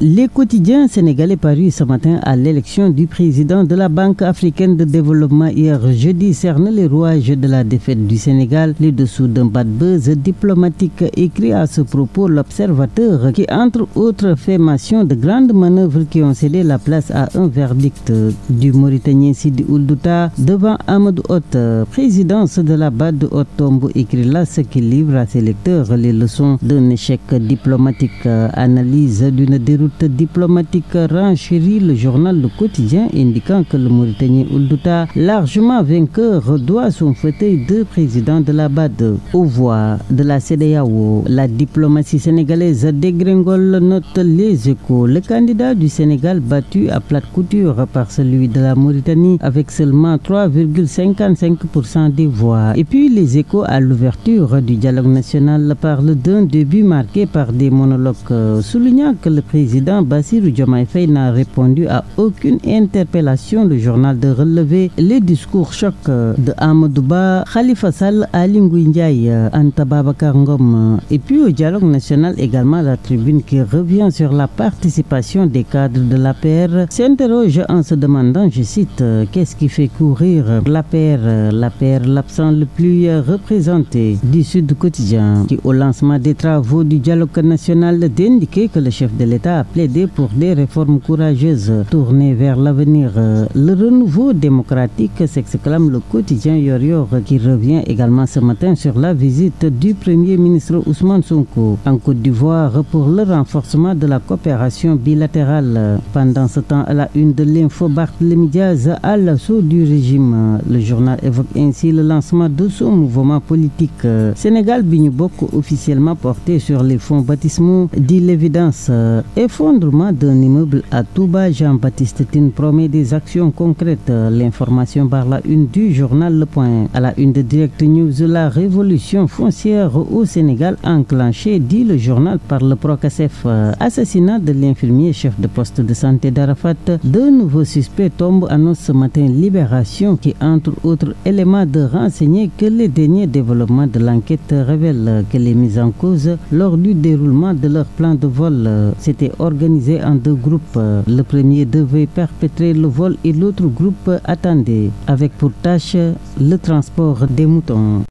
Les quotidiens sénégalais parus ce matin à l'élection du président de la Banque africaine de développement hier jeudi cernent les rouages de la défaite du Sénégal, les dessous d'un bad buzz diplomatique, écrit à ce propos l'Observateur qui, entre autres, fait mention de grandes manœuvres qui ont cédé la place à un verdict du Mauritanien Sidi Ould Douta devant Amadou Hott. Présidence de la BAD de Hott-Tombo, écrit là ce qui livre à ses lecteurs les leçons d'un échec diplomatique. Analyse d'une déroute diplomatique renchérit le journal Le Quotidien, indiquant que le Mauritanien Ould Douta, largement vainqueur, doit son fauteuil de président de la BAD aux voix de la CEDEAO. La diplomatie sénégalaise dégringole, note Les Échos. Le candidat du Sénégal battu à plate couture par celui de la Mauritanie avec seulement 3,55% des voix. Et puis Les Échos, à l'ouverture du dialogue national, parle d'un début marqué par des monologues, soulignant que le président Bassirou Diomaye Faye n'a répondu à aucune interpellation. Le journal de relever les discours choc de Amadou Ba, Khalifa Sall, Aly Ngouille Ndiaye, Anta Babacar Ngom. Et puis au dialogue national également, la Tribune qui revient sur la participation des cadres de l'APR s'interroge en se demandant, je cite, qu'est-ce qui fait courir l'APR, l'absent le plus représenté du Sud Quotidien, qui au lancement des travaux du dialogue national d'indiquer que le chef de l'État a plaidé pour des réformes courageuses tournées vers l'avenir. Le renouveau démocratique, s'exclame le quotidien Yoor qui revient également ce matin sur la visite du Premier ministre Ousmane Sonko en Côte d'Ivoire pour le renforcement de la coopération bilatérale. Pendant ce temps, à la une de l'info, Barthélémy Diaz à l'assaut du régime. Le journal évoque ainsi le lancement de son mouvement politique Sénégal Bi Bokk, officiellement porté sur les fonds baptismaux, dit l'évidence. Effondrement d'un immeuble à Touba, Jean-Baptiste Tine promet des actions concrètes. L'information par la une du journal Le Point. À la une de Direct News, la révolution foncière au Sénégal enclenchée, dit le journal, par le Procasef. Assassinat de l'infirmier chef de poste de santé d'Arafat. De nouveaux suspects tombent, annonce ce matin Libération, qui entre autres éléments de renseigner que les derniers développements de l'enquête révèlent que les mises en cause lors du déroulement de leur plan de vol s'étaient organisés en deux groupes. Le premier devait perpétrer le vol et l'autre groupe attendait avec pour tâche le transport des moutons.